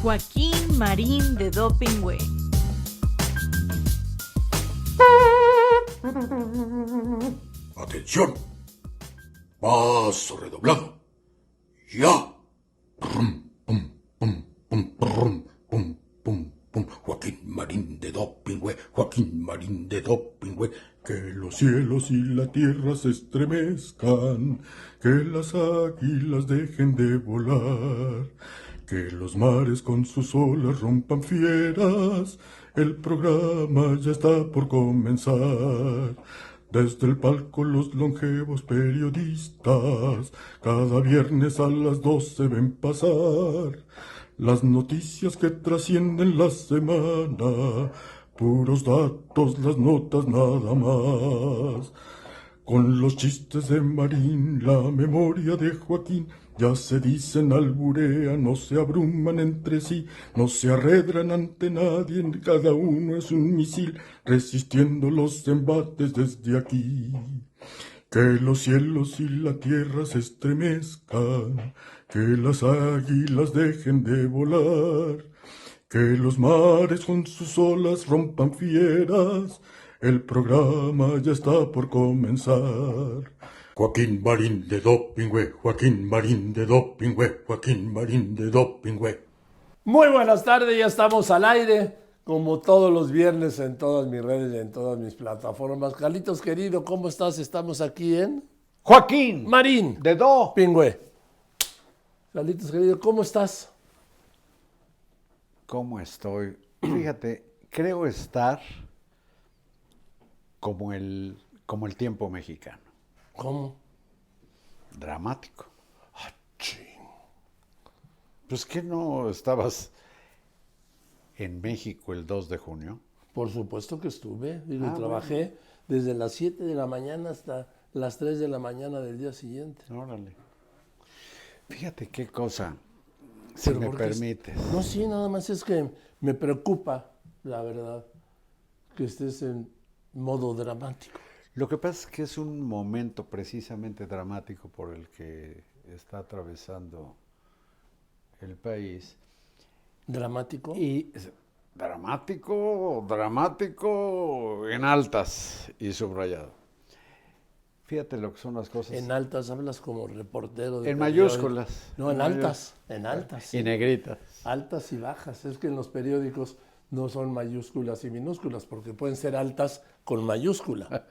Joaquín Marín de Dopingüe. ¡Atención! Paso redoblado. ¡Ya! Pum, pum, pum, pum, pum, pum, pum, pum. Joaquín Marín de Dopingüe, Joaquín Marín de Dopingüe. Que los cielos y la tierra se estremezcan, que las águilas dejen de volar, que los mares con sus olas rompan fieras. El programa ya está por comenzar. Desde el palco los longevos periodistas cada viernes a las 12 ven pasar las noticias que trascienden la semana, puros datos, las notas nada más. Con los chistes de Marín, la memoria de Joaquín, ya se dicen, alburean, no se abruman entre sí, no se arredran ante nadie, cada uno es un misil, resistiendo los embates desde aquí. Que los cielos y la tierra se estremezcan, que las águilas dejen de volar, que los mares con sus olas rompan fieras. El programa ya está por comenzar. Joaquín Marín de Dopingüe, Joaquín Marín de Dopingüe, Joaquín Marín de Dopingüe. Muy buenas tardes, ya estamos al aire, como todos los viernes en todas mis redes y en todas mis plataformas. Carlitos querido, ¿cómo estás? Estamos aquí en Joaquín Marín de Dopingüe. Carlitos querido, ¿cómo estás? ¿Cómo estoy? Fíjate, creo estar como el tiempo mexicano. ¿Cómo? Dramático. Ching. Pues que no estabas en México el 2 de junio. Por supuesto que estuve, digo, Ah, trabajé desde las 7 de la mañana hasta las 3 de la mañana del día siguiente. Órale. Fíjate qué cosa, si Pero me ¿por qué permites. No, sí, nada más es que me preocupa, la verdad, que estés en modo dramático. Lo que pasa es que es un momento precisamente dramático por el que está atravesando el país. ¿Dramático? Y dramático en altas y subrayado. Fíjate lo que son las cosas. En altas hablas como reportero de En periódico. mayúsculas. No, en altas, en altas. Y Sí. negritas. Altas y bajas. Es que en los periódicos no son mayúsculas y minúsculas, porque pueden ser altas con mayúscula.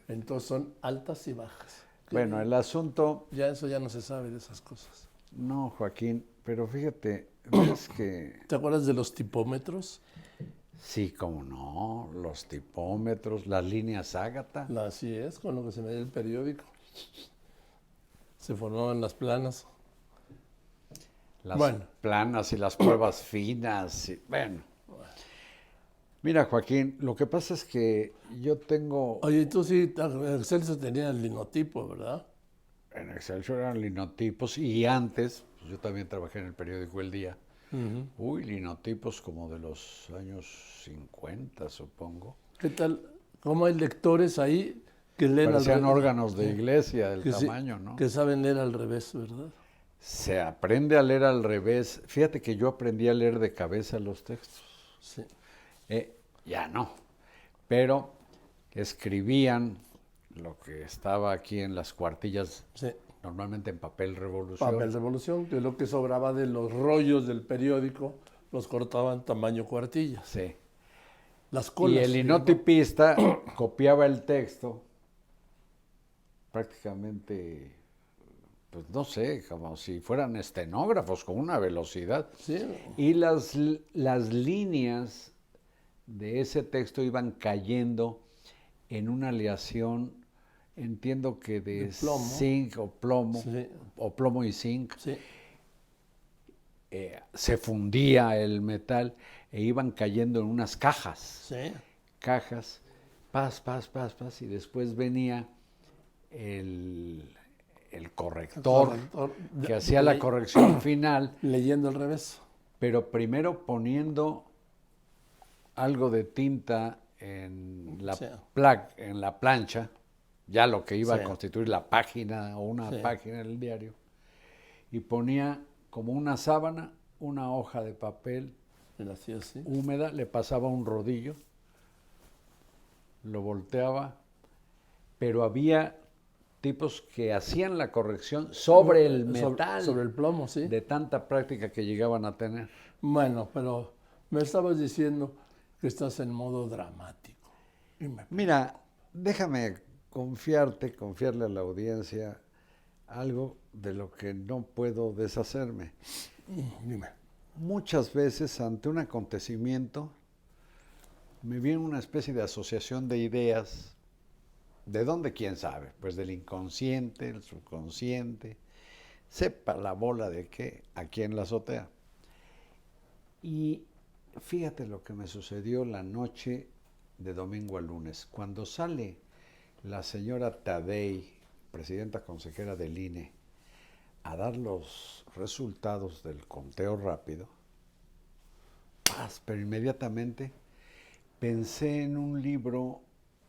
Entonces son altas y bajas. Bueno, el asunto, Ya eso ya no se sabe de esas cosas. no, Joaquín, pero fíjate, ves que ¿Te acuerdas de los tipómetros? sí, cómo no, los tipómetros, las líneas Ágata. Así es, con lo que se medía el periódico. Se formaban las planas. Las Bueno. planas y las pruebas finas. Bueno. Mira, Joaquín, lo que pasa es que yo tengo, Oye, tú sí, Excelsior tenía el linotipo, ¿verdad? en Excelsior eran linotipos y antes, pues yo también trabajé en el periódico El Día. Uy, linotipos como de los años 50, supongo. ¿Qué tal? ¿Cómo hay lectores ahí que leen Parecían al revés? órganos de iglesia del Que sí, tamaño, ¿no? que saben leer al revés, ¿verdad? Se aprende a leer al revés. Fíjate que yo aprendí a leer de cabeza los textos. Sí. Ya no. Pero escribían lo que estaba aquí en las cuartillas, Sí. normalmente en papel revolución. Papel Revolución, que es lo que sobraba de los rollos del periódico, los cortaban tamaño cuartillas. Sí. Las Y colas. el digo. linotipista copiaba el texto prácticamente, pues no sé, como si fueran estenógrafos con una velocidad. Sí. Y las líneas de ese texto iban cayendo en una aleación, entiendo que de plomo. zinc o plomo, Sí. o plomo y zinc. Sí. Se fundía el metal e iban cayendo en unas cajas. Sí. Cajas, pas, y después venía el corrector, que hacía la corrección final, Leyendo al revés. pero primero poniendo algo de tinta en la, Sí. en la plancha, ya lo que iba Sí. a constituir la página o una Sí. página del diario, y ponía como una sábana una hoja de papel Era así, así. húmeda, le pasaba un rodillo, lo volteaba, pero había tipos que hacían la corrección sobre el metal, Sobre el plomo, sí. de tanta práctica que llegaban a tener. Bueno, pero me estabas diciendo que estás en modo dramático. Y Mira, déjame confiarle a la audiencia algo de lo que no puedo deshacerme. dime. Muchas veces ante un acontecimiento me viene una especie de asociación de ideas. ¿De dónde? ¿Quién sabe? Pues del inconsciente, el subconsciente, sepa la bola de qué, aquí en la azotea. Y fíjate lo que me sucedió la noche de domingo a lunes. Cuando sale la señora Tadei, presidenta consejera del INE, a dar los resultados del conteo rápido, pero inmediatamente pensé en un libro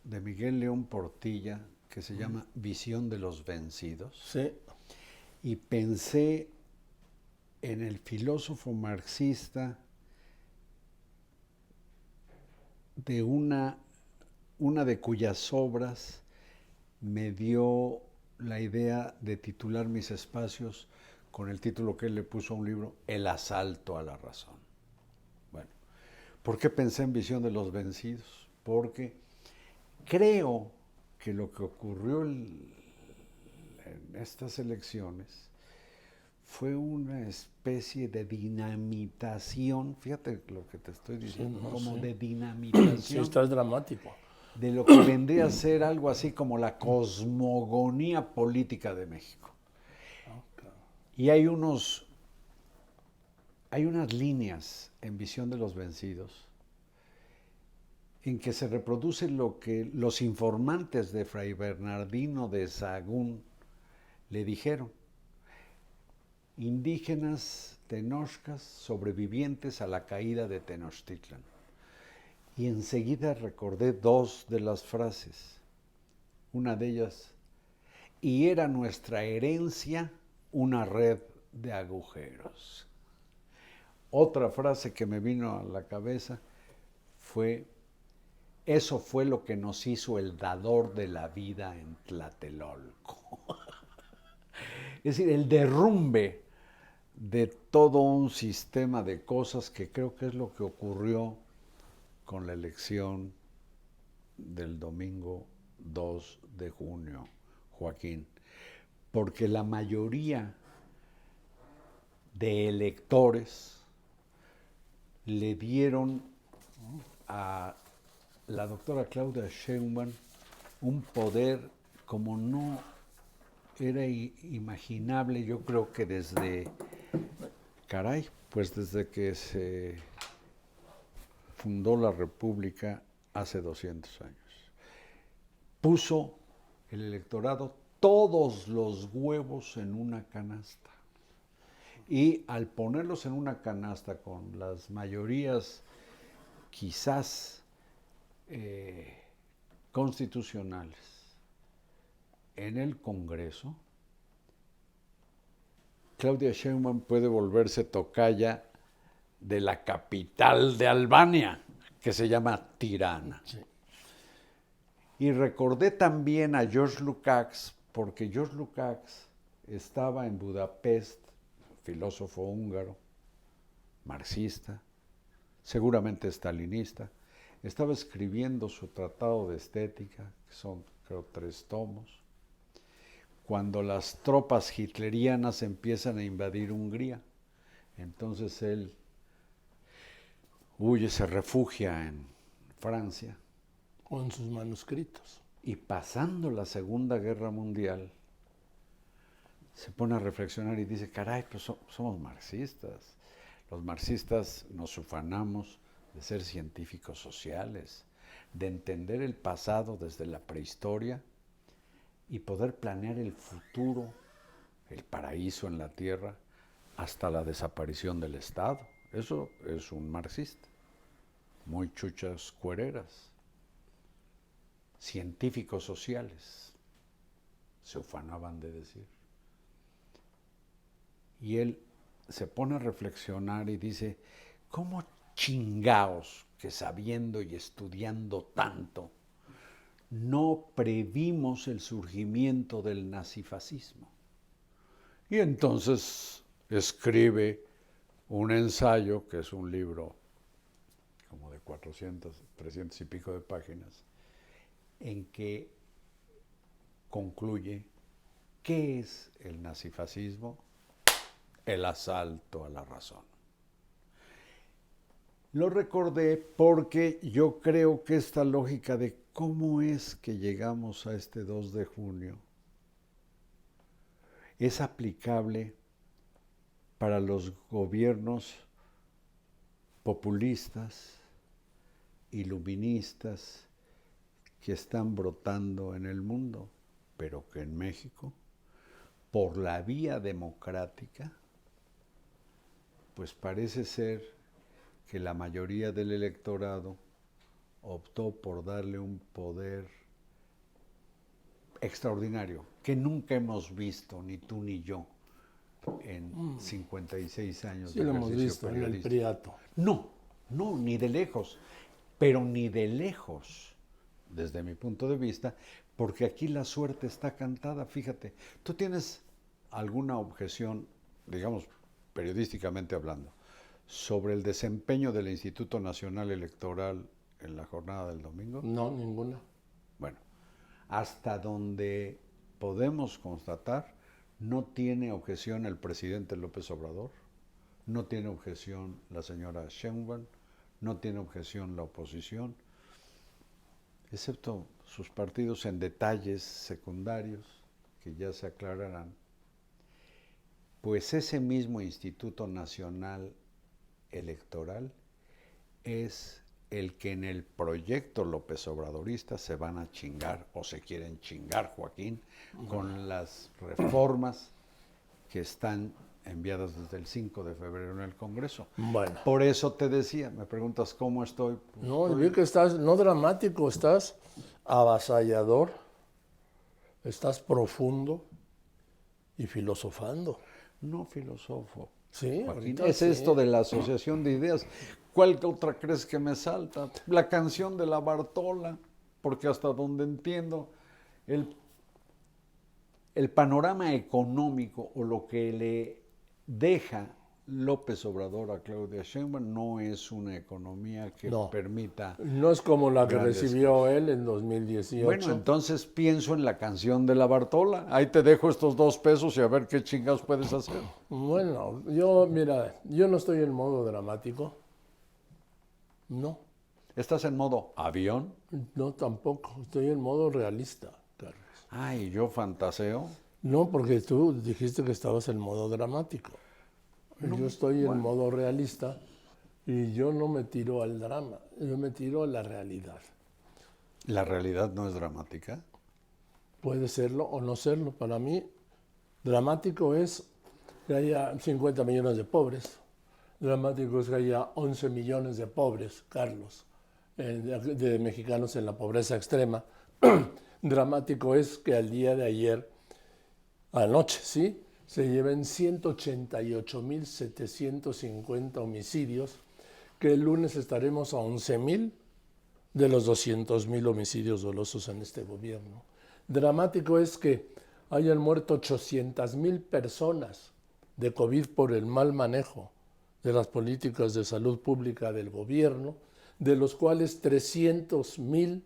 de Miguel León Portilla que se llama Visión de los Vencidos. Sí. Y pensé en el filósofo marxista de una de cuyas obras me dio la idea de titular mis espacios con el título que él le puso a un libro, El asalto a la razón. Bueno, ¿por qué pensé en Visión de los Vencidos? Porque creo que lo que ocurrió en estas elecciones fue una especie de dinamitación, fíjate lo que te estoy diciendo, Sí, no, como sí. de dinamitación. Sí, estás dramático. De lo que vendría a ser algo así como la cosmogonía política de México. Y hay unas líneas en Visión de los Vencidos en que se reproduce lo que los informantes de Fray Bernardino de Sahagún le dijeron. Indígenas tenochcas sobrevivientes a la caída de Tenochtitlan. Y enseguida recordé dos de las frases. Una de ellas, y era nuestra herencia una red de agujeros. Otra frase que me vino a la cabeza fue, eso fue lo que nos hizo el dador de la vida en Tlatelolco. Es decir, el derrumbe de todo un sistema de cosas que creo que es lo que ocurrió con la elección del domingo 2 de junio, Joaquín. Porque la mayoría de electores le dieron a la doctora Claudia Sheinbaum un poder como no era imaginable, yo creo que desde que se fundó la República hace 200 años. Puso el electorado todos los huevos en una canasta. Y al ponerlos en una canasta con las mayorías quizás constitucionales en el Congreso, Claudia Sheinbaum puede volverse tocaya de la capital de Albania, que se llama Tirana. Sí. Y recordé también a George Lukács, porque George Lukács estaba en Budapest, filósofo húngaro, marxista, seguramente stalinista, estaba escribiendo su tratado de estética, que son, creo, 3 tomos, cuando las tropas hitlerianas empiezan a invadir Hungría. Entonces él huye, se refugia en Francia. Con sus manuscritos. Y pasando la Segunda Guerra Mundial, se pone a reflexionar y dice, caray, pues somos marxistas. Los marxistas nos ufanamos de ser científicos sociales, de entender el pasado desde la prehistoria y poder planear el futuro, el paraíso en la tierra, hasta la desaparición del Estado. Eso es un marxista. Muy chuchas cuereras. Científicos sociales, se ufanaban de decir. Y él se pone a reflexionar y dice, ¿cómo chingaos que sabiendo y estudiando tanto no previmos el surgimiento del nazifascismo? Y entonces escribe un ensayo, que es un libro como de 400, 300 y pico de páginas, en que concluye, ¿qué es el nazifascismo? El asalto a la razón. Lo recordé porque yo creo que esta lógica de cómo es que llegamos a este 2 de junio es aplicable para los gobiernos populistas, iluministas, que están brotando en el mundo, pero que en México, por la vía democrática, pues parece ser que la mayoría del electorado optó por darle un poder extraordinario, que nunca hemos visto, ni tú ni yo, en 56 años Sí, de lo hemos ejercicio visto en el periodístico. Priato. No, ni de lejos, pero ni de lejos, desde mi punto de vista, porque aquí la suerte está cantada, fíjate. ¿Tú tienes alguna objeción, digamos, periodísticamente hablando, sobre el desempeño del Instituto Nacional Electoral en la jornada del domingo? No, ninguna. Bueno, hasta donde podemos constatar, no tiene objeción el presidente López Obrador, no tiene objeción la señora Sheinbaum, no tiene objeción la oposición, excepto sus partidos en detalles secundarios que ya se aclararán. Pues ese mismo Instituto Nacional Electoral es el que en el proyecto López Obradorista se van a chingar o se quieren chingar, Joaquín, con las reformas que están enviadas desde el 5 de febrero en el Congreso. Bueno. Por eso te decía, me preguntas cómo estoy. Pues No, estoy... vi que estás, no dramático, estás avasallador, estás profundo y filosofando. No filósofo. Sí, Joaquín, ahorita es sí. esto de la asociación de ideas. ¿Cuál otra crees que me salta? La canción de la Bartola, porque hasta donde entiendo, el panorama económico o lo que le deja López Obrador a Claudia Sheinbaum no es una economía que No. permita... No es como la que Grandes recibió él en 2018. Bueno, entonces pienso en la canción de la Bartola. Ahí te dejo estos 2 pesos y a ver qué chingados puedes hacer. Bueno, mira, yo no estoy en modo dramático. No, ¿Estás en modo avión? no tampoco. Estoy en modo realista, Carlos. Ay, yo fantaseo. No, porque tú dijiste que estabas en modo dramático. Yo estoy en modo realista y yo no me tiro al drama, yo me tiro a la realidad. ¿La realidad no es dramática? Puede serlo o no serlo. Para mí, dramático es que haya 50 millones de pobres. Dramático es que haya 11 millones de pobres, Carlos, de mexicanos en la pobreza extrema. Dramático es que al día de ayer, anoche, ¿sí?, se lleven 188.750 homicidios, que el lunes estaremos a 11.000 de los 200.000 homicidios dolosos en este gobierno. Dramático es que hayan muerto 800.000 personas de COVID por el mal manejo de las políticas de salud pública del gobierno, de los cuales 300.000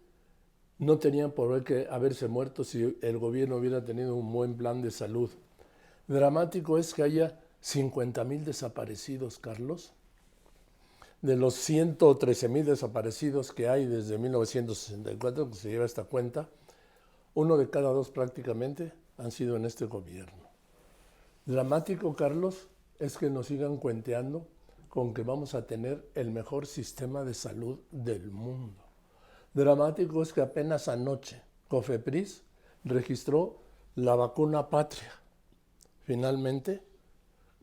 no tenían por qué haberse muerto si el gobierno hubiera tenido un buen plan de salud. Dramático es que haya 50.000 desaparecidos, Carlos. De los 113.000 desaparecidos que hay desde 1964, que se lleva esta cuenta, 1 de cada 2 prácticamente han sido en este gobierno. Dramático, Carlos, es que nos sigan cuenteando con que vamos a tener el mejor sistema de salud del mundo. Dramático es que apenas anoche COFEPRIS registró la vacuna Patria, finalmente,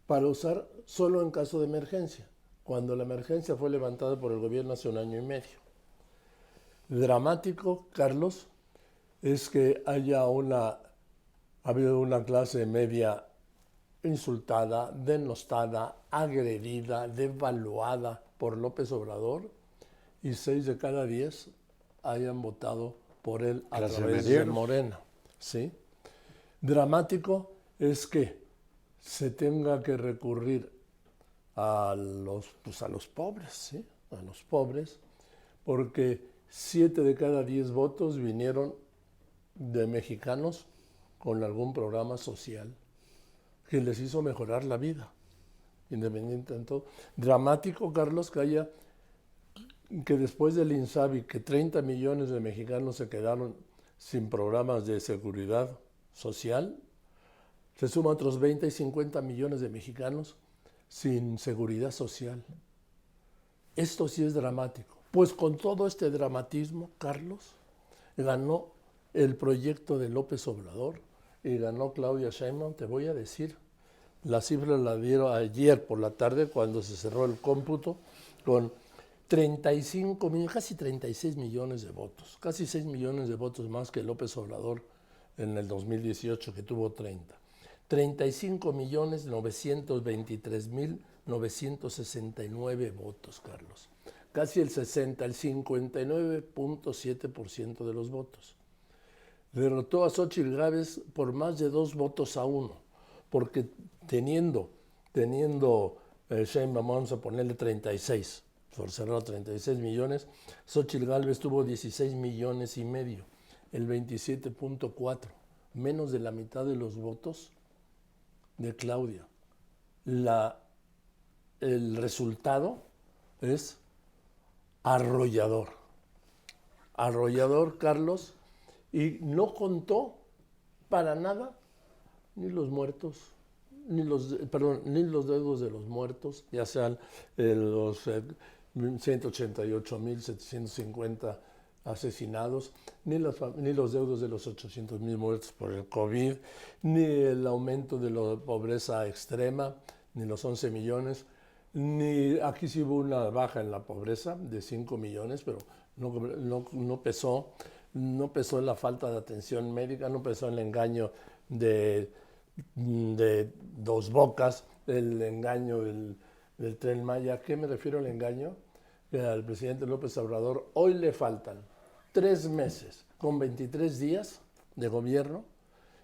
para usar solo en caso de emergencia, cuando la emergencia fue levantada por el gobierno hace 1 año y medio. Dramático, Carlos, es que haya habido una clase media insultada, denostada, agredida, devaluada por López Obrador, y 6 de cada 10 hayan votado por él a través de Morena. ¿Sí? Dramático es que se tenga que recurrir a los pobres, ¿sí? A los pobres, porque 7 de cada 10 votos vinieron de mexicanos con algún programa social que les hizo mejorar la vida, independiente de todo. Dramático, Carlos, que después del INSABI, que 30 millones de mexicanos se quedaron sin programas de seguridad social, se suman otros 20 y 50 millones de mexicanos sin seguridad social. Esto sí es dramático. Pues con todo este dramatismo, Carlos, ganó el proyecto de López Obrador y ganó Claudia Sheinbaum. Te voy a decir, la cifra la dieron ayer por la tarde cuando se cerró el cómputo con 35 millones, casi 36 millones de votos, casi 6 millones de votos más que López Obrador en el 2018, que tuvo 30. 35.923.969 votos, Carlos. Casi el 59.7% de los votos. Derrotó a Xóchitl Gálvez por más de 2 votos a 1, porque teniendo Sheinbaum, vamos a ponerle 36, por cerrar 36 millones, Xóchitl Gálvez tuvo 16 millones y medio, el 27.4, menos de la mitad de los votos de Claudia. El resultado es arrollador. Arrollador, Carlos, y no contó para nada ni los muertos, ni los dedos de los muertos, ya sean los 188.750 asesinados, ni los deudos de los 800.000 muertos por el COVID, ni el aumento de la pobreza extrema, ni los 11 millones, ni aquí sí hubo una baja en la pobreza de 5 millones, pero no pesó en la falta de atención médica, no pesó en el engaño de Dos Bocas, el engaño del Tren Maya. ¿A qué me refiero al engaño? Que al presidente López Obrador hoy le faltan 3 meses con 23 días de gobierno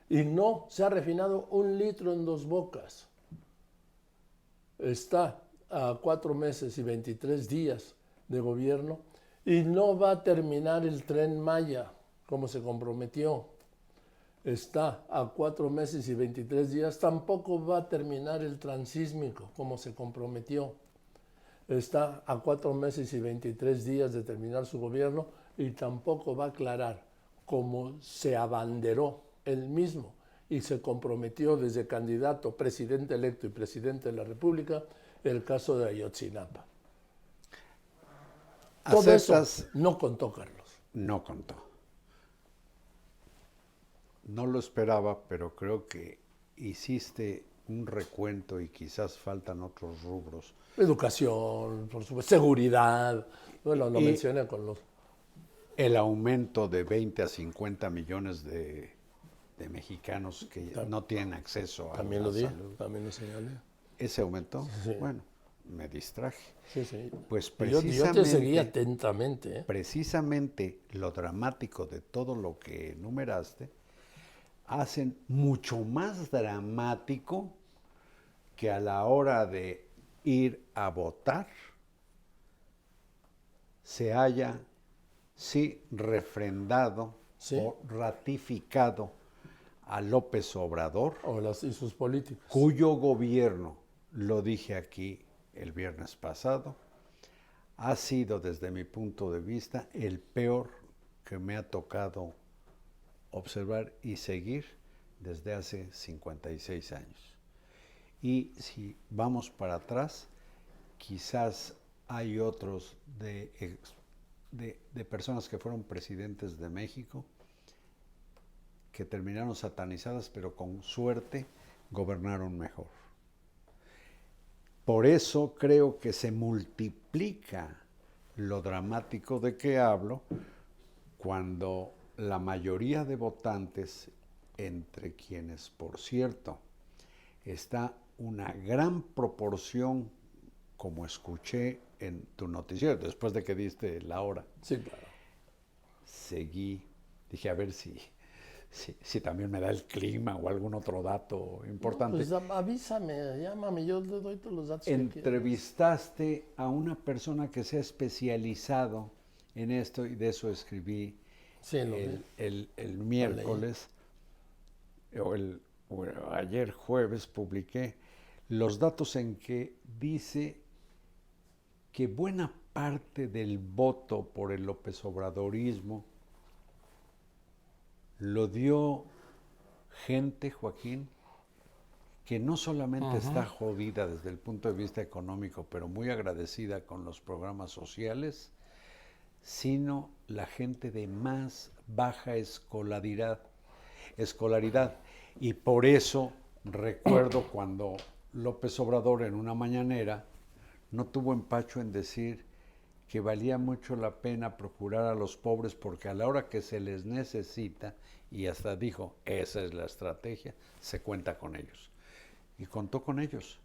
y no se ha refinado 1 litro en Dos Bocas. Está a 4 meses y 23 días de gobierno y no va a terminar el Tren Maya como se comprometió. Está a 4 meses y 23 días, tampoco va a terminar el transísmico como se comprometió. Está a 4 meses y 23 días de terminar su gobierno y tampoco va a aclarar, como se abanderó él mismo y se comprometió desde candidato, presidente electo y presidente de la República, el caso de Ayotzinapa. Todo eso no contó, Carlos. No contó. No lo esperaba, pero creo que hiciste un recuento y quizás faltan otros rubros. Educación, por supuesto, seguridad, bueno, lo mencioné con los... El aumento de 20 a 50 millones de mexicanos que no tienen acceso a también la lo di, salud. también lo señalé. ¿Ese aumentó? Sí. Bueno, me distraje. Sí, sí. Pues Yo te seguí atentamente. Precisamente lo dramático de todo lo que enumeraste hacen mucho más dramático que a la hora de ir a votar se haya refrendado o ratificado a López Obrador y sus políticos, cuyo gobierno, lo dije aquí el viernes pasado, ha sido desde mi punto de vista el peor que me ha tocado observar y seguir desde hace 56 años. Y si vamos para atrás, quizás hay otros de personas que fueron presidentes de México que terminaron satanizadas, pero con suerte gobernaron mejor. Por eso creo que se multiplica lo dramático de que hablo cuando la mayoría de votantes, entre quienes, por cierto, está una gran proporción, como escuché en tu noticiero, después de que diste la hora. Sí, claro. Seguí, dije a ver si también me da el clima o algún otro dato importante. Pues avísame, llámame, yo le doy todos los datos que quieras. Entrevistaste a una persona que se ha especializado en esto y de eso escribí Sí, lo vi. el miércoles, o ayer jueves publiqué los datos en que dice que buena parte del voto por el López Obradorismo lo dio gente, Joaquín, que no solamente está jodida desde el punto de vista económico, pero muy agradecida con los programas sociales, sino la gente de más baja escolaridad. Y por eso recuerdo cuando López Obrador en una mañanera no tuvo empacho en decir que valía mucho la pena procurar a los pobres porque a la hora que se les necesita, y hasta dijo, esa es la estrategia, se cuenta con ellos. Y contó con ellos.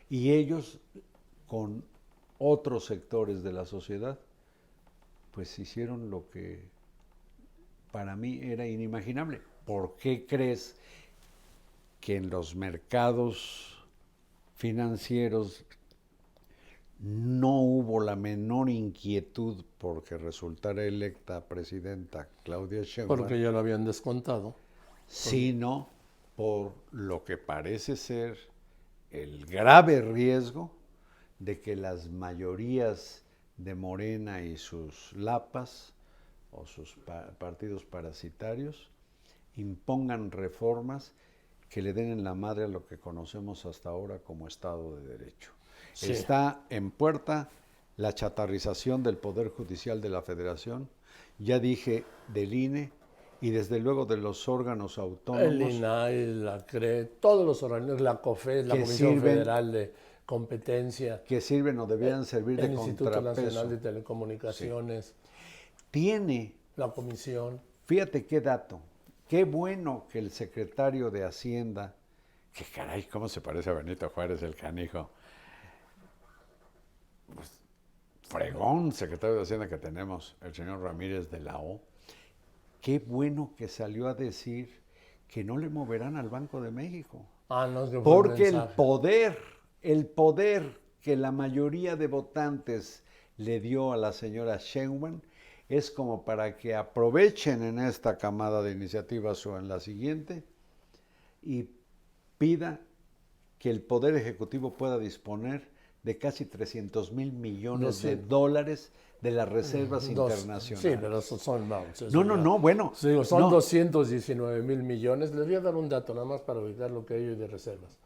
Y ellos, con otros sectores de la sociedad, pues hicieron lo que para mí era inimaginable. ¿Por qué crees que en los mercados financieros no hubo la menor inquietud porque resultara electa presidenta Claudia Sheinbaum? Porque ya lo habían descontado. Sino por lo que parece ser el grave riesgo de que las mayorías de Morena y sus lapas o sus partidos parasitarios impongan reformas que le den en la madre a lo que conocemos hasta ahora como Estado de Derecho. Sí. Está en puerta la chatarrización del Poder Judicial de la Federación, ya dije del INE y desde luego de los órganos autónomos. El INAI, la CRE, todos los órganos, la COFES, la Comisión Federal de Competencia. Que sirven o deberían servir de contrapeso. El Instituto Nacional de Telecomunicaciones. Sí. Tiene. La Comisión. Fíjate qué dato. Qué bueno que el secretario de Hacienda, que caray, cómo se parece a Benito Juárez el canijo, pues, fregón secretario de Hacienda que tenemos, el señor Ramírez de la O, qué bueno que salió a decir que no le moverán al Banco de México. No, es que porque el poder que la mayoría de votantes le dio a la señora Sheinbaum es como para que aprovechen en esta camada de iniciativas o en la siguiente y pida que el Poder Ejecutivo pueda disponer de casi 300 mil millones de dólares de las reservas internacionales. Sí, pero esos son... bueno. Sí, son 219 mil millones. Les voy a dar un dato nada más para ubicar lo que hay de reservas.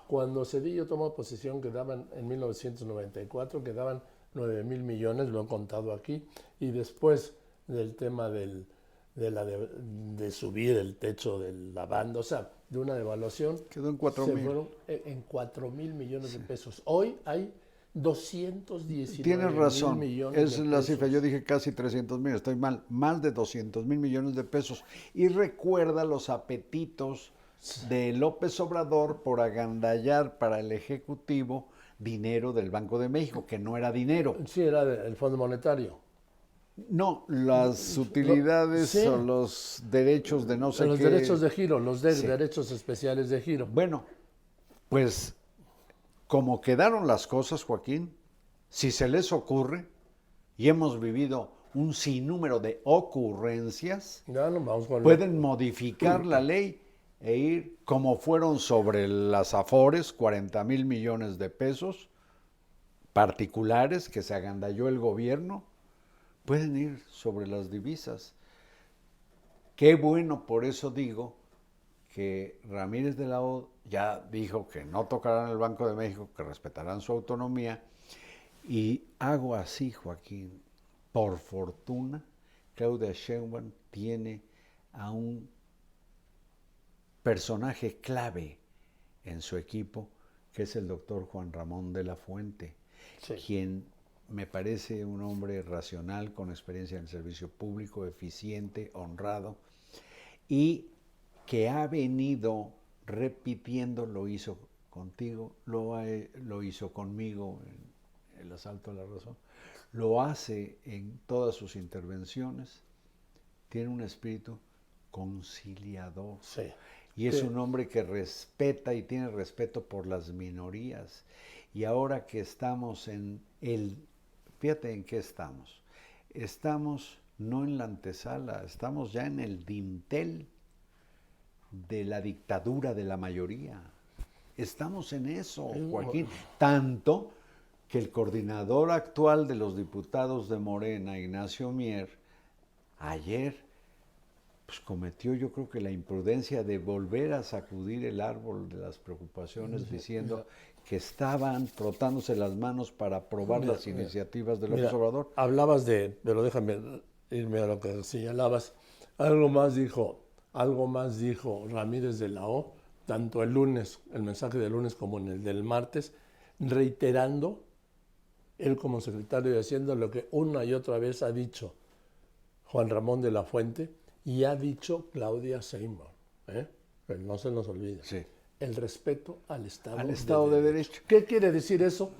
Cuando Cedillo tomó posesión, quedaban en 1994, quedaban 9 mil millones, lo he contado aquí, y después del tema de subir el techo de la banda, o sea, de una devaluación, quedó en 4 mil. Se fueron en 4 mil millones de pesos. Hoy hay 219 Tienes razón, mil millones de pesos. Es la cifra, yo dije casi 300 mil, estoy mal, más de 200 mil millones de pesos. Y recuerda los apetitos de López Obrador por agandallar para el Ejecutivo dinero del Banco de México, que no era dinero. Sí, era del Fondo Monetario. No, las utilidades o los derechos de no sé qué. Los derechos de giro, los derechos especiales de giro. Bueno, pues como quedaron las cosas, Joaquín, si se les ocurre, y hemos vivido un sinnúmero de ocurrencias, pueden modificar la ley e ir como fueron sobre las Afores, 40 mil millones de pesos particulares que se agandalló el gobierno, pueden ir sobre las divisas. Qué bueno, por eso digo que Ramírez de la O ya dijo que no tocarán el Banco de México, que respetarán su autonomía, y hago así, Joaquín, por fortuna, Claudia Sheinbaum tiene a un personaje clave en su equipo, que es el doctor Juan Ramón de la Fuente, quien me parece un hombre racional, con experiencia en el servicio público, eficiente, honrado, y que ha venido repitiendo, lo hizo contigo, lo hizo conmigo en el asalto a la razón, lo hace en todas sus intervenciones, tiene un espíritu conciliador. Sí. Y es un hombre que respeta y tiene respeto por las minorías. Y ahora que estamos fíjate en qué estamos. Estamos no en la antesala, estamos ya en el dintel de la dictadura de la mayoría. Estamos en eso, Joaquín. Tanto que el coordinador actual de los diputados de Morena, Ignacio Mier, ayer pues cometió, yo creo que la imprudencia de volver a sacudir el árbol de las preocupaciones diciendo que estaban frotándose las manos para aprobar las iniciativas de López Obrador. Hablabas pero déjame irme a lo que señalabas. Algo más dijo Ramírez de la O, tanto el lunes, el mensaje del lunes como en el del martes, reiterando él como secretario de Hacienda lo que una y otra vez ha dicho Juan Ramón de la Fuente y ha dicho Claudia Sheinbaum, que no se nos olvide. Sí. El respeto al Estado, de Derecho. ¿Qué quiere decir eso?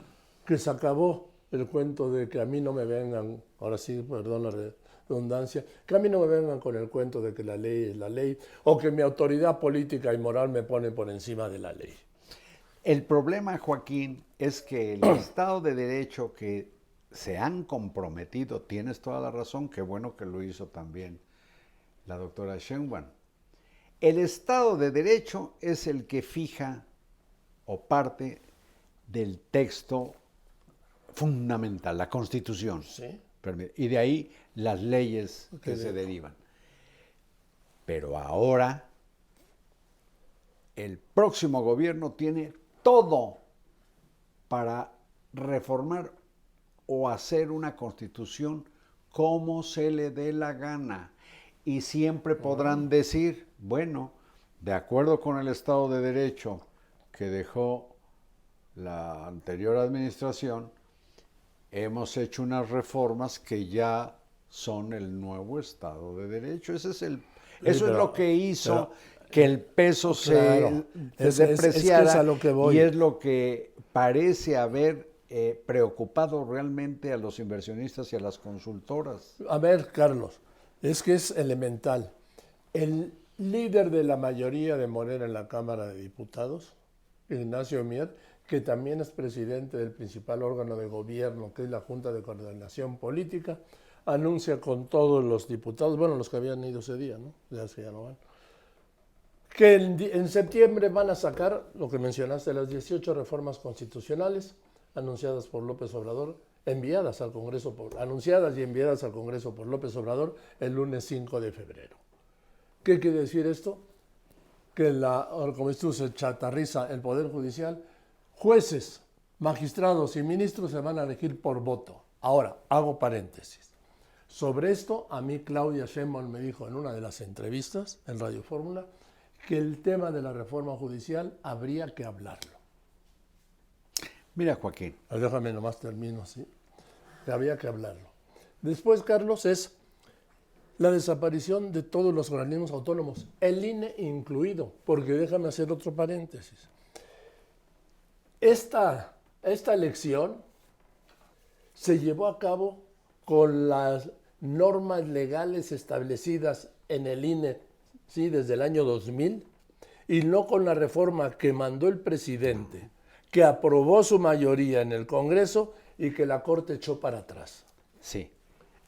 Que se acabó el cuento de que a mí no me vengan, ahora sí, perdón la redundancia, que a mí no me vengan con el cuento de que la ley es la ley o que mi autoridad política y moral me pone por encima de la ley. El problema, Joaquín, es que el Estado de Derecho que se han comprometido, tienes toda la razón, qué bueno que lo hizo también la doctora Sheinbaum. El Estado de Derecho es el que fija o parte del texto fundamental, la Constitución. ¿Sí? Y de ahí las leyes que se derivan. Pero ahora el próximo gobierno tiene todo para reformar o hacer una Constitución como se le dé la gana. Y siempre podrán decir, bueno, de acuerdo con el Estado de Derecho que dejó la anterior administración, hemos hecho unas reformas que ya son el nuevo Estado de Derecho. Eso es lo que hizo que el peso se depreciara, es a lo que voy. y es lo que parece haber preocupado realmente a los inversionistas y a las consultoras. A ver, Carlos, es que es elemental. El líder de la mayoría de Morena en la Cámara de Diputados, Ignacio Mier, que también es presidente del principal órgano de gobierno, que es la Junta de Coordinación Política, anuncia con todos los diputados, bueno, los que habían ido ese día, ¿no? Ya no van, que en septiembre van a sacar lo que mencionaste, las 18 reformas constitucionales anunciadas por López Obrador, anunciadas y enviadas al Congreso por López Obrador el lunes 5 de febrero. ¿Qué quiere decir esto? Que como esto se chatarriza el Poder Judicial, jueces, magistrados y ministros se van a elegir por voto. Ahora, hago paréntesis. Sobre esto, a mí Claudia Sheinbaum me dijo en una de las entrevistas en Radio Fórmula que el tema de la reforma judicial habría que hablarlo. Mira, Joaquín. Déjame nomás termino, ¿sí? Que había que hablarlo. Después, Carlos, es la desaparición de todos los organismos autónomos, el INE incluido, porque déjame hacer otro paréntesis. Esta elección se llevó a cabo con las normas legales establecidas en el INE, sí, desde el año 2000, y no con la reforma que mandó el presidente, que aprobó su mayoría en el Congreso y que la Corte echó para atrás. Sí.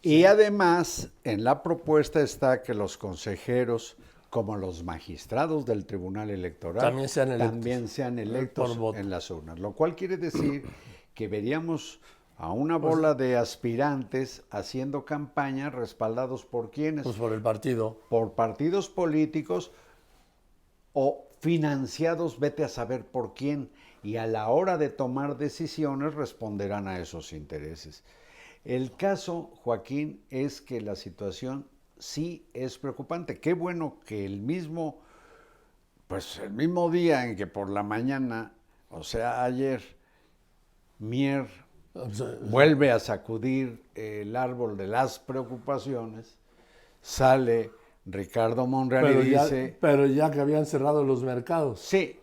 Y además, en la propuesta está que los consejeros, como los magistrados del Tribunal Electoral, también sean electos en las urnas. Lo cual quiere decir que veríamos a una bola de aspirantes haciendo campaña respaldados por ¿quiénes? Pues por el partido. Por partidos políticos o financiados, vete a saber por quién. Y a la hora de tomar decisiones responderán a esos intereses. El caso, Joaquín, es que la situación sí es preocupante. Qué bueno que el mismo día en que por la mañana, o sea, ayer, Mier vuelve a sacudir el árbol de las preocupaciones, sale Ricardo Monreal y dice... pero ya que habían cerrado los mercados. Sí,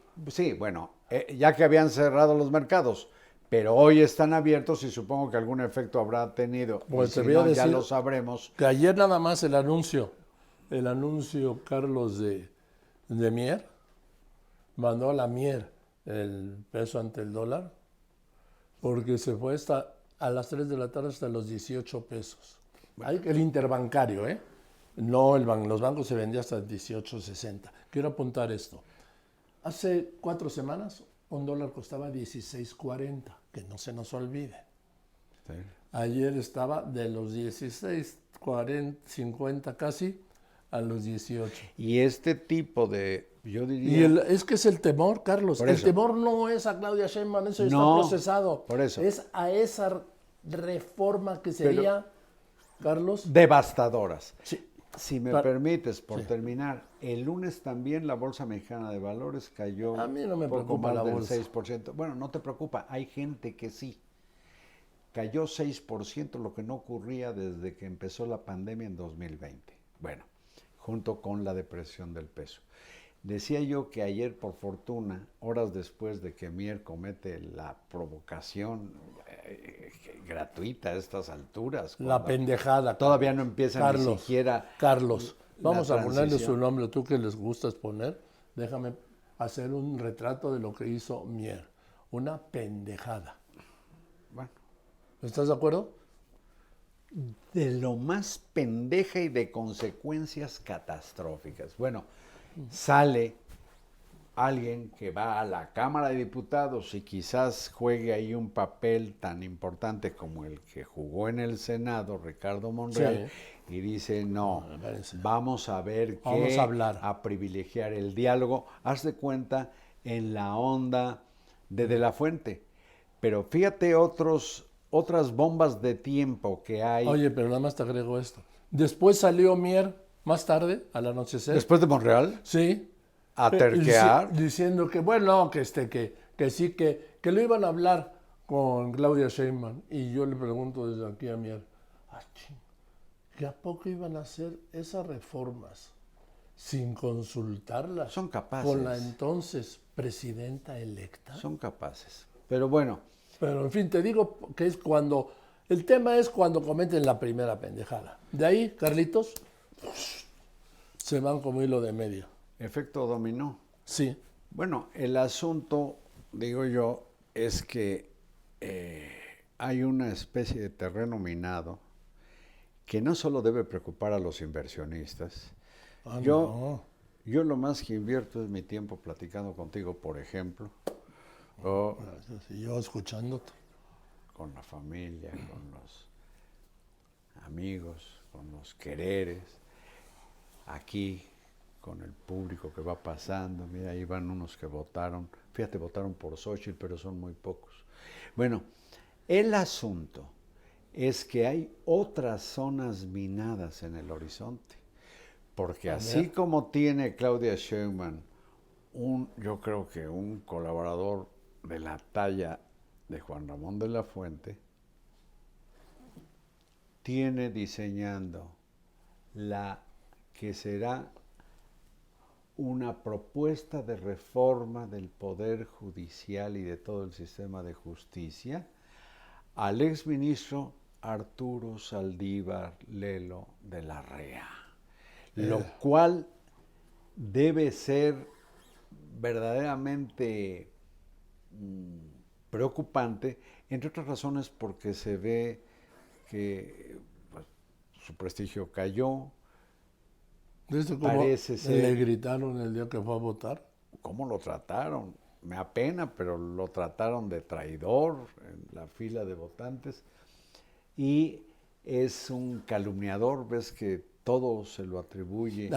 bueno, ya que habían cerrado los mercados, pero hoy están abiertos y supongo que algún efecto habrá tenido. Pues y te si voy a no, ya decir lo sabremos. que ayer nada más el anuncio, Carlos, de Mier, mandó a la Mier el peso ante el dólar, porque se fue a las 3 de la tarde hasta los 18 pesos. El interbancario, ¿eh? No, los bancos se vendían hasta 18.60. Quiero apuntar esto. Hace 4 semanas un dólar costaba 16.40, que no se nos olvide. Sí. Ayer estaba de los 16.40, 50 casi, a los 18. Y este tipo de, yo diría... Y es que es el temor, Carlos. Por El eso. temor no es a Claudia Sheinbaum, eso ya No, está procesado. por eso. Es a esa reforma que sería, Carlos. Devastadoras. Sí. Si me Pero- permites, por sí. terminar, el lunes también la Bolsa Mexicana de Valores cayó A mí no me poco preocupa más la del bolsa. 6%. Bueno, no te preocupa, hay gente que sí. Cayó 6%, lo que no ocurría desde que empezó la pandemia en 2020. Bueno, junto con la depresión del peso. Decía yo que ayer, por fortuna, horas después de que Mier comete la provocación gratuita a estas alturas, La cuando pendejada. todavía Carlos. no empieza Carlos, ni siquiera Carlos, la vamos a ponerle transición. su nombre, tú que les gustas poner. Déjame hacer un retrato de lo que hizo Mier. Una pendejada. Bueno, ¿Estás de acuerdo? de lo más pendeja y de consecuencias catastróficas. Bueno, sale alguien que va a la Cámara de Diputados y quizás juegue ahí un papel tan importante como el que jugó en el Senado, Ricardo Monreal, y dice, no, espérense. vamos a ver Vamos qué, a hablar. a privilegiar el diálogo. Haz de cuenta en la onda de la Fuente. Pero fíjate otras bombas de tiempo que hay. Oye, pero nada más te agrego esto. Después salió Mier, más tarde, al anochecer. Después de Monreal, Sí. a terquear. Diciendo que, bueno, que sí, que lo iban a hablar con Claudia Sheinbaum. Y yo le pregunto desde aquí a Mier, ¿que a poco iban a hacer esas reformas sin consultarlas Son capaces. con la entonces presidenta electa? Son capaces. Pero bueno, Pero en fin, te digo que es cuando, el tema es cuando cometen la primera pendejada. De ahí, Carlitos, se van como hilo de media. efecto dominó. Sí. Bueno, el asunto, digo yo, es que hay una especie de terreno minado que no solo debe preocupar a los inversionistas. Yo lo más que invierto es mi tiempo platicando contigo, por ejemplo, o Gracias. Y yo escuchándote. con la familia, con los amigos, con los quereres, aquí con el público que va pasando. Mira, ahí van unos que votaron, fíjate, votaron por Xóchitl, pero son muy pocos. Bueno, el asunto es que hay otras zonas minadas en el horizonte, porque así como tiene Claudia Sheinbaum yo creo que un colaborador de la talla de Juan Ramón de la Fuente, tiene diseñando la que será una propuesta de reforma del Poder Judicial y de todo el sistema de justicia al exministro Arturo Saldívar Lelo de la Rea, lo cual debe ser verdaderamente preocupante, entre otras razones porque se ve que pues, su prestigio cayó. ¿Viste cómo Parece ser. le gritaron el día que fue a votar? ¿Cómo lo trataron? Me apena, pero lo trataron de traidor en la fila de votantes. Y es un calumniador, ves que todo se lo atribuye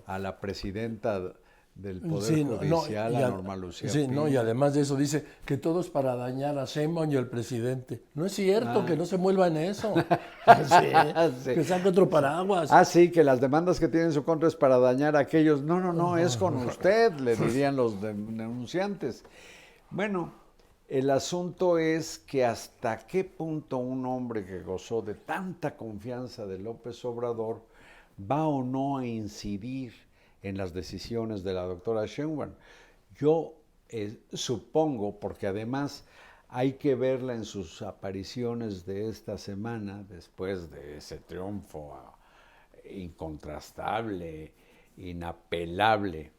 a la presidenta del Poder Judicial, a Norma Lucía Piña. Y además de eso dice que todo es para dañar a Sheinbaum y al presidente. No es cierto, que no se mueva en eso. Sí. Que saque otro paraguas. Sí, que las demandas que tienen en su contra es para dañar a aquellos. No, es con usted, le dirían los denunciantes. Bueno, el asunto es que hasta qué punto un hombre que gozó de tanta confianza de López Obrador va o no a incidir en las decisiones de la doctora Sheinbaum. Yo supongo, porque además hay que verla en sus apariciones de esta semana, después de ese triunfo incontrastable, inapelable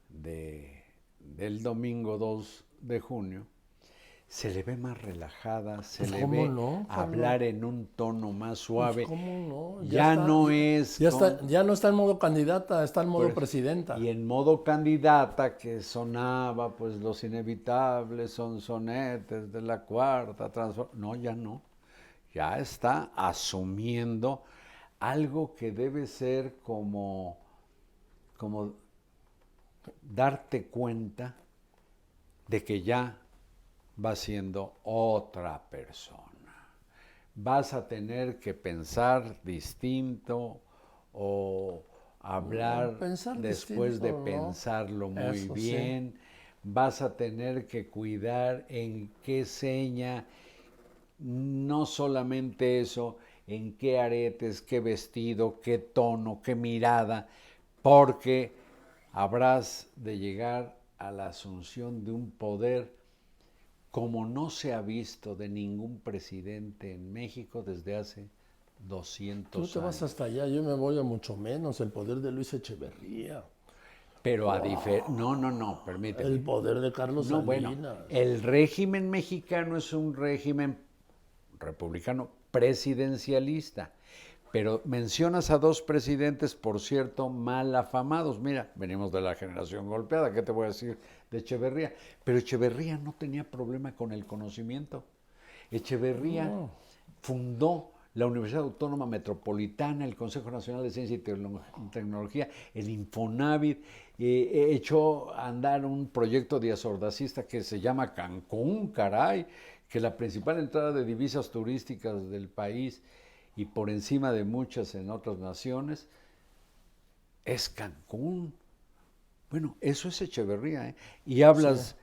del domingo 2 de junio, se le ve más relajada, se le ve hablar en un tono más suave. Pues, ¿cómo no? Ya no es... Ya no está en modo candidata, está en modo presidenta. Y en modo candidata, que sonaba pues los inevitables sonsonetes de la cuarta transformación. No, ya no. Ya está asumiendo algo que debe ser como darte cuenta de que ya va siendo otra persona. Vas a tener que pensar distinto o hablar después de pensarlo muy bien. Sí. Vas a tener que cuidar en qué seña, no solamente eso, en qué aretes, qué vestido, qué tono, qué mirada, porque habrás de llegar a la asunción de un poder como no se ha visto de ningún presidente en México desde hace 200 años. Tú te vas hasta allá, yo me voy a mucho menos, el poder de Luis Echeverría. Pero no, permíteme. El poder de Carlos Salinas. Bueno, el régimen mexicano es un régimen republicano presidencialista. Pero mencionas a dos presidentes, por cierto, mal afamados. Mira, venimos de la generación golpeada, ¿qué te voy a decir de Echeverría? Pero Echeverría no tenía problema con el conocimiento. Echeverría fundó la Universidad Autónoma Metropolitana, el Consejo Nacional de Ciencia y Tecnología, el Infonavit, echó a andar un proyecto diazordacista que se llama Cancún, caray, que la principal entrada de divisas turísticas del país y por encima de muchas en otras naciones, es Cancún. Bueno, eso es Echeverría, ¿eh? Y hablas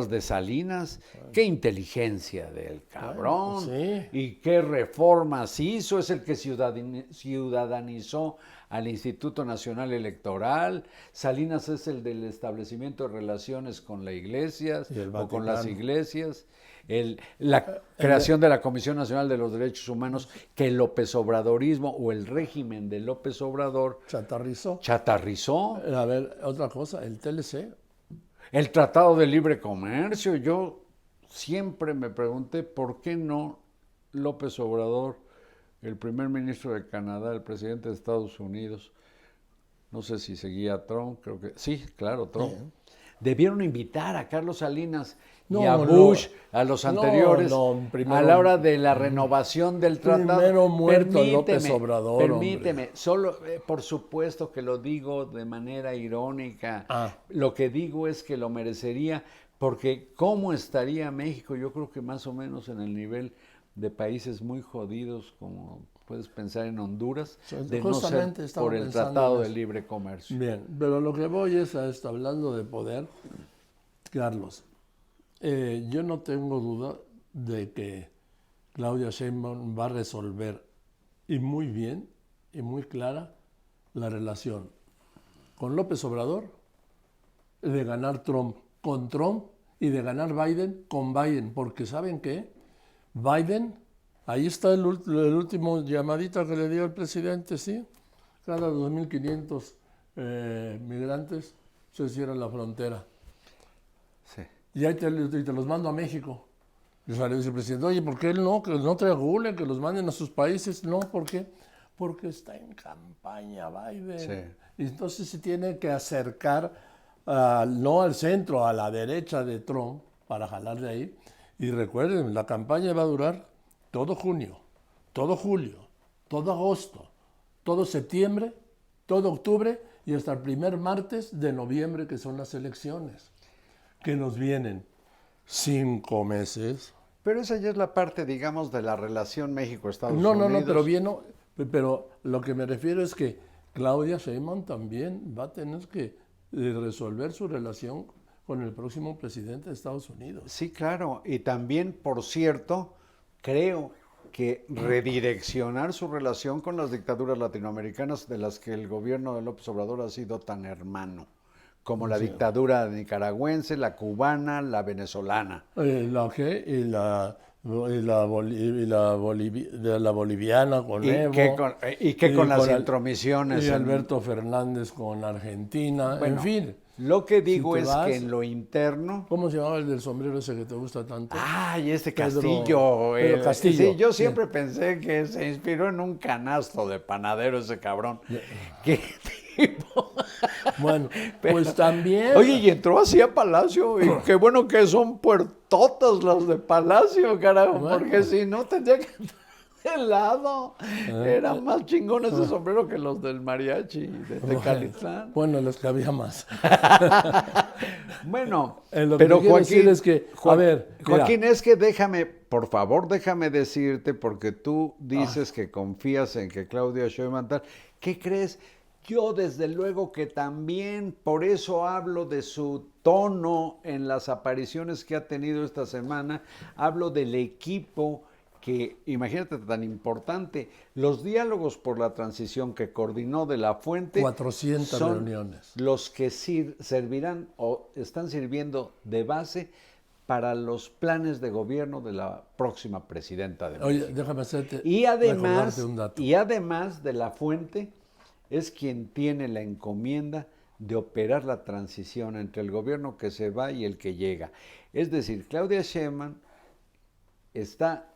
de Salinas, qué inteligencia del cabrón, y qué reformas hizo, es el que ciudadanizó al Instituto Nacional Electoral. Salinas es el del establecimiento de relaciones con las iglesias o con las iglesias. La creación de la Comisión Nacional de los Derechos Humanos, que el López Obradorismo o el régimen de López Obrador chatarrizó. A ver, otra cosa, el TLC. El Tratado de Libre Comercio. Yo siempre me pregunté por qué no López Obrador, el primer ministro de Canadá, el presidente de Estados Unidos, no sé si seguía a Trump, creo que sí, claro, Trump. Debieron invitar a Carlos Salinas y a Bush, a los anteriores, primero, a la hora de la renovación del tratado. Primero muerto López Obrador. Permíteme, solo, por supuesto que lo digo de manera irónica. Lo que digo es que lo merecería, porque ¿cómo estaría México? Yo creo que más o menos en el nivel de países muy jodidos, como puedes pensar en Honduras, de no ser por el Tratado de Libre Comercio. Bien, pero lo que voy es a esto, hablando de poder, Carlos. Yo no tengo duda de que Claudia Sheinbaum va a resolver, y muy bien, y muy clara, la relación con López Obrador, de ganar Trump con Trump y de ganar Biden con Biden, porque ¿saben qué? Biden, ahí está el último llamadita que le dio el presidente, ¿sí? Cada 2.500 migrantes se cierra la frontera. Sí. Y ahí te los mando a México. Y salió el presidente, oye, ¿por qué no? Que no triangulen, que los manden a sus países. No, ¿por qué? Porque está en campaña Biden. Sí. Y entonces se tiene que acercar, no al centro, a la derecha de Trump, para jalar de ahí. Y recuerden, la campaña va a durar todo junio, todo julio, todo agosto, todo septiembre, todo octubre y hasta el primer martes de noviembre, que son las elecciones, que nos vienen 5 meses. Pero esa ya es la parte, digamos, de la relación México-Estados Unidos. No, pero lo que me refiero es que Claudia Sheinbaum también va a tener que resolver su relación con el próximo presidente de Estados Unidos. Sí, claro. Y también, por cierto, creo, que redireccionar su relación con las dictaduras latinoamericanas de las que el gobierno de López Obrador ha sido tan hermano, como la dictadura nicaragüense, la cubana, la venezolana. ¿La qué? De la boliviana con Evo. ¿Y qué con las Al- intromisiones? Y en- Alberto Fernández con Argentina, Bueno, en fin. Lo que digo te es vas- que en lo interno... ¿Cómo se llamaba el del sombrero ese que te gusta tanto? ¡Ay, este Pedro- Castillo! Pedro Castillo. Sí, yo siempre pensé que se inspiró en un canasto de panadero ese cabrón. ¿Qué tipo? Bueno, pues también... Oye, y entró así a Palacio, y qué bueno que son puertotas las de Palacio, carajo, Bueno. porque si no tendría que entrar de lado. Era más chingón ese sombrero que los del mariachi de Tecalitlán. Bueno, los que había más. Bueno, Lo que pero te quiero Joaquín, decir es que, a ver, mira. Joaquín, es que por favor, déjame decirte, porque tú dices que confías en que Claudia Sheinbaum tal. ¿Qué crees? Yo desde luego que también, por eso hablo de su tono en las apariciones que ha tenido esta semana, hablo del equipo que, imagínate, tan importante, los diálogos por la transición que coordinó de la Fuente 400 son reuniones. los que servirán o están sirviendo de base para los planes de gobierno de la próxima presidenta de Oye, México. déjame hacerte Y además, recordarte un dato. de la Fuente es quien tiene la encomienda de operar la transición entre el gobierno que se va y el que llega. Es decir, Claudia Sheinbaum está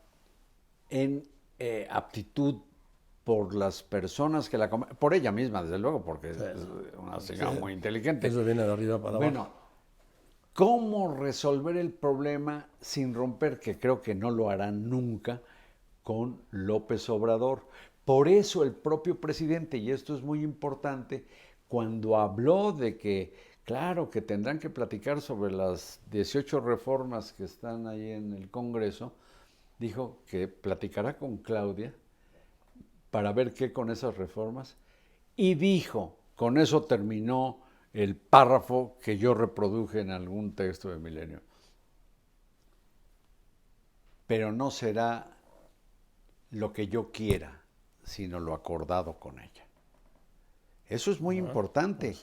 en aptitud por las personas que por ella misma, desde luego, porque es una señora muy inteligente. Eso viene de arriba para Bueno, abajo. ¿cómo resolver el problema sin romper, que creo que no lo harán nunca, con López Obrador? Por eso el propio presidente, y esto es muy importante, cuando habló de que, claro, que tendrán que platicar sobre las 18 reformas que están ahí en el Congreso, dijo que platicará con Claudia para ver qué con esas reformas, y dijo, con eso terminó el párrafo que yo reproduje en algún texto de Milenio, pero no será lo que yo quiera, sino lo acordado con ella. Eso es muy importante,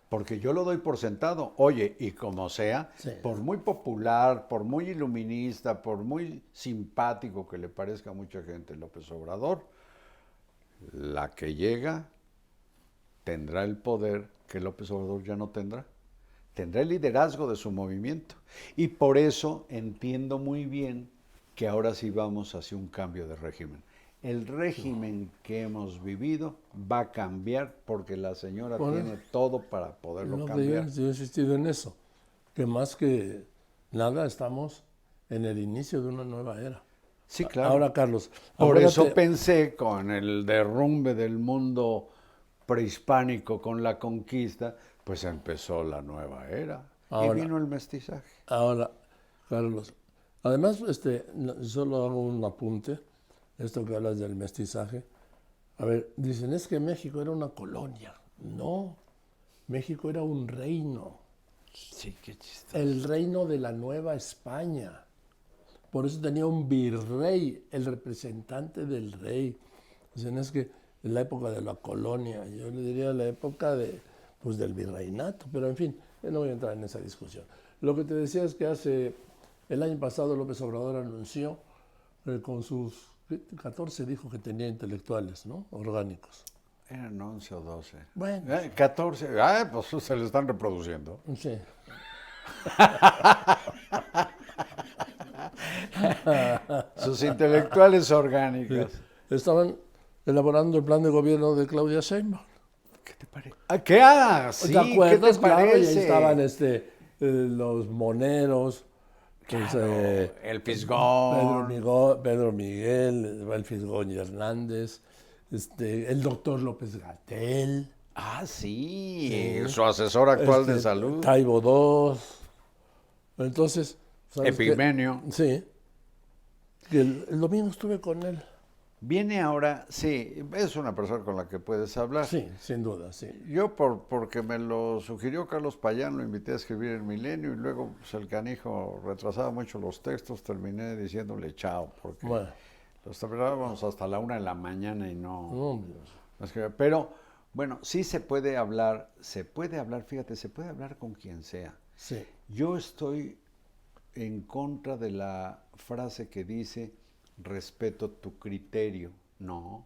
porque yo lo doy por sentado. Oye, y como sea, por muy popular, por muy iluminista, por muy simpático que le parezca a mucha gente López Obrador, la que llega tendrá el poder que López Obrador ya no tendrá. Tendrá el liderazgo de su movimiento. Y por eso entiendo muy bien que ahora sí vamos hacia un cambio de régimen. El régimen que hemos vivido va a cambiar porque la señora tiene todo para poderlo cambiar. Yo he insistido en eso, que más que nada estamos en el inicio de una nueva era. Sí, claro. Ahora, Carlos, Por eso acuérdate- pensé con el derrumbe del mundo prehispánico con la conquista, pues empezó la nueva era Ahora- y vino el mestizaje. Ahora, Carlos, además, solo hago un apunte, esto que hablas del mestizaje. A ver, dicen, es que México era una colonia. No, México era un reino, Sí, qué chiste. el reino de la Nueva España. Por eso tenía un virrey, el representante del rey. Dicen, es que en la época de la colonia, yo le diría la época del virreinato, pero en fin, no voy a entrar en esa discusión. Lo que te decía es que el año pasado López Obrador anunció con sus 14 dijo que tenía intelectuales, ¿no? Orgánicos. Eran 11 o 12. Bueno. 14. Pues se le están reproduciendo. Sí. Sus intelectuales orgánicos. Estaban elaborando el plan de gobierno de Claudia Sheinbaum. ¿Qué te parece? ¿Qué? Sí, ¿Te acuerdas? ¿qué te Claro, y ahí parece? estaban los moneros, El Fisgón. Pedro Miguel, el Fisgón y Hernández, el doctor López Gatell, Sí, su asesor actual de salud. Taibo II. Entonces, ¿sabes qué? Epigmenio. Sí. Que el domingo estuve con él. Viene ahora, sí, es una persona con la que puedes hablar. Sí, sin duda, sí. Yo porque me lo sugirió Carlos Payán, lo invité a escribir el Milenio y luego pues, el canijo retrasaba mucho los textos, terminé diciéndole chao, porque Bueno. Estábamos hasta la 1 de la mañana y no... No, hombre. Pero, bueno, sí se puede hablar, fíjate, se puede hablar con quien sea. Sí. Yo estoy en contra de la frase que dice, respeto tu criterio. No,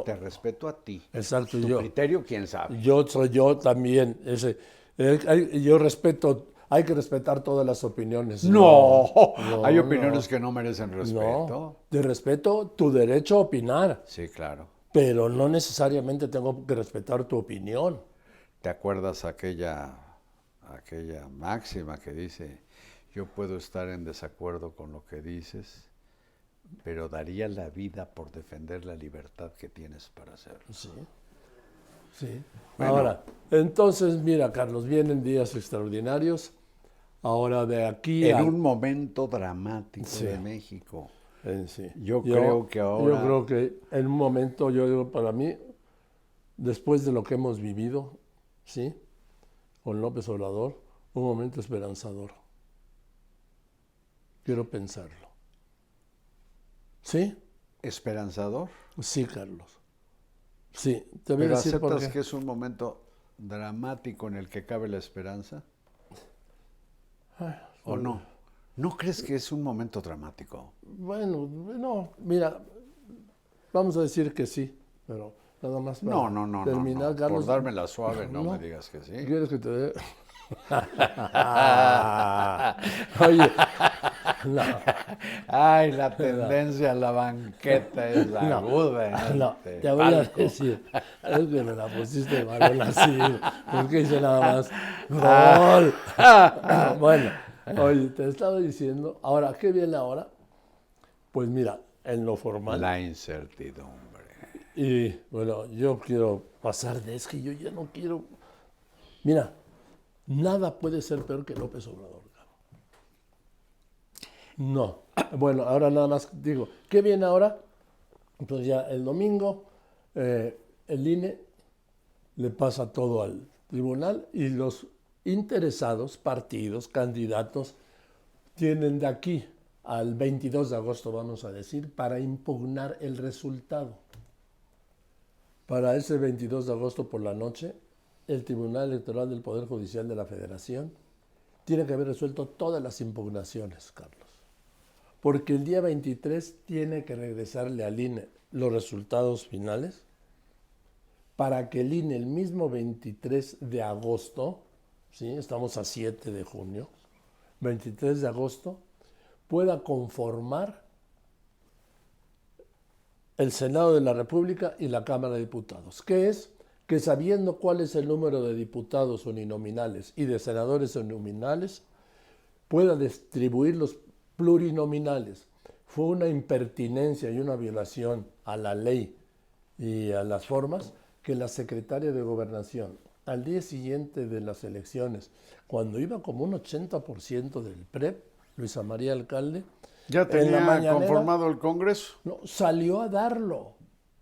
te respeto a ti. Exacto, tu yo. criterio, quién sabe. Yo también. Yo respeto, hay que respetar todas las opiniones. No, No, hay opiniones no. que no merecen respeto. No, te respeto tu derecho a opinar, Sí, claro. pero no necesariamente tengo que respetar tu opinión. ¿Te acuerdas aquella máxima que dice, yo puedo estar en desacuerdo con lo que dices, pero daría la vida por defender la libertad que tienes para hacerlo? Sí, sí. Bueno. Ahora, entonces, mira, Carlos, vienen días extraordinarios. Ahora de aquí En un momento dramático Sí. de México. sí. Yo creo que ahora- Yo creo que en un momento, yo digo, para mí, después de lo que hemos vivido, ¿sí? Con López Obrador, un momento esperanzador. Quiero pensarlo. ¿Sí? ¿Esperanzador? Sí, Carlos. Sí, te voy a ¿Pero decir por aceptas qué. que es un momento dramático en el que cabe la esperanza? ¿O no? ¿No crees que es un momento dramático? Bueno, no, mira, vamos a decir que sí, pero nada más para No, terminar, no. Carlos. Por dármela suave, no me digas que sí. ¿Quieres que te dé? Oye, no, Ay, la tendencia a la banqueta es aguda. en no, este te voy a palco. decir, es que me la pusiste de balón así, porque hice nada más gol. Bueno, oye, te estaba diciendo, ahora, ¿qué viene ahora? Pues mira, en lo formal. La incertidumbre. Y bueno, yo quiero pasar de, es que yo ya no quiero. Mira, nada puede ser peor que López Obrador. No. Bueno, ahora nada más digo, ¿qué viene ahora? Pues ya el domingo el INE le pasa todo al tribunal y los interesados, partidos, candidatos, tienen de aquí al 22 de agosto, vamos a decir, para impugnar el resultado. Para ese 22 de agosto por la noche, el Tribunal Electoral del Poder Judicial de la Federación tiene que haber resuelto todas las impugnaciones, Carlos. Porque el día 23 tiene que regresarle al INE los resultados finales para que el INE el mismo 23 de agosto, ¿sí? Estamos a 7 de junio, 23 de agosto, pueda conformar el Senado de la República y la Cámara de Diputados. ¿Qué es? Que sabiendo cuál es el número de diputados uninominales y de senadores uninominales, pueda distribuir los plurinominales. Fue una impertinencia y una violación a la ley y a las formas que la secretaria de Gobernación, al día siguiente de las elecciones, cuando iba como un 80% del PREP, Luisa María Alcalde, ¿Ya en la tenía mañanera, conformado el Congreso? no, salió a darlo.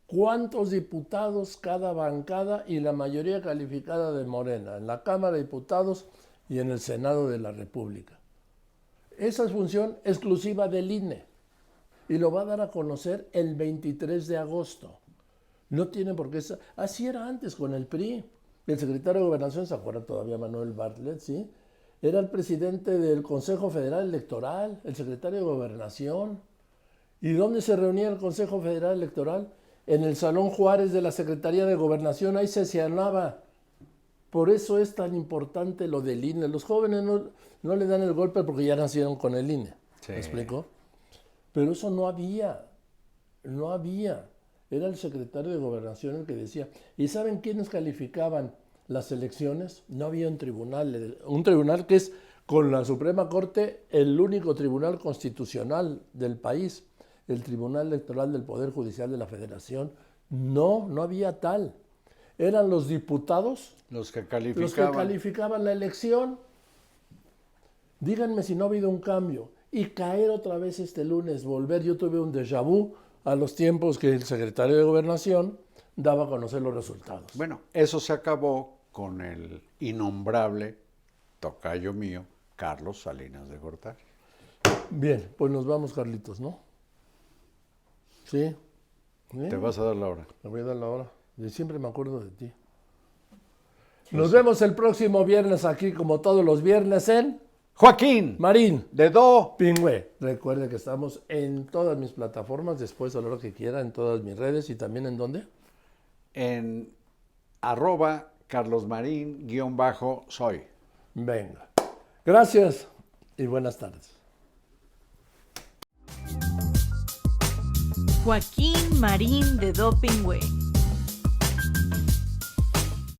¿Cuántos diputados cada bancada y la mayoría calificada de Morena en la Cámara de Diputados y en el Senado de la República? Esa es función exclusiva del INE y lo va a dar a conocer el 23 de agosto. No tiene por qué ser. Así era antes con el PRI. El secretario de Gobernación, ¿se acuerda todavía Manuel Bartlett? ¿Sí? Era el presidente del Consejo Federal Electoral, el secretario de Gobernación. ¿Y dónde se reunía el Consejo Federal Electoral? En el Salón Juárez de la Secretaría de Gobernación, ahí se sesionaba. Por eso es tan importante lo del INE. Los jóvenes no le dan el golpe porque ya nacieron con el INE. Sí. ¿Me explico? Pero eso no había. No había. Era el secretario de Gobernación el que decía. ¿Y saben quiénes calificaban las elecciones? No había un tribunal que es, con la Suprema Corte, el único tribunal constitucional del país. El Tribunal Electoral del Poder Judicial de la Federación. No había tal. Eran los diputados Los que los que calificaban la elección. Díganme si no ha habido un cambio. Y caer otra vez este lunes, volver. Yo tuve un déjà vu a los tiempos que el secretario de Gobernación daba a conocer los resultados. Bueno, eso se acabó con el innombrable tocayo mío, Carlos Salinas de Gortari. Bien, pues nos vamos, Carlitos, ¿no? Sí. Te vas a dar la hora. Me voy a dar la hora. Yo siempre me acuerdo de ti. Nos vemos el próximo viernes aquí, como todos los viernes, en Joaquín, Marín de Pingüe. Recuerde que estamos en todas mis plataformas, después a la hora que quiera, en todas mis redes y también en dónde. en @carlosmarin_soy. Venga. Gracias y buenas tardes. Joaquín Marín de Dopingüe.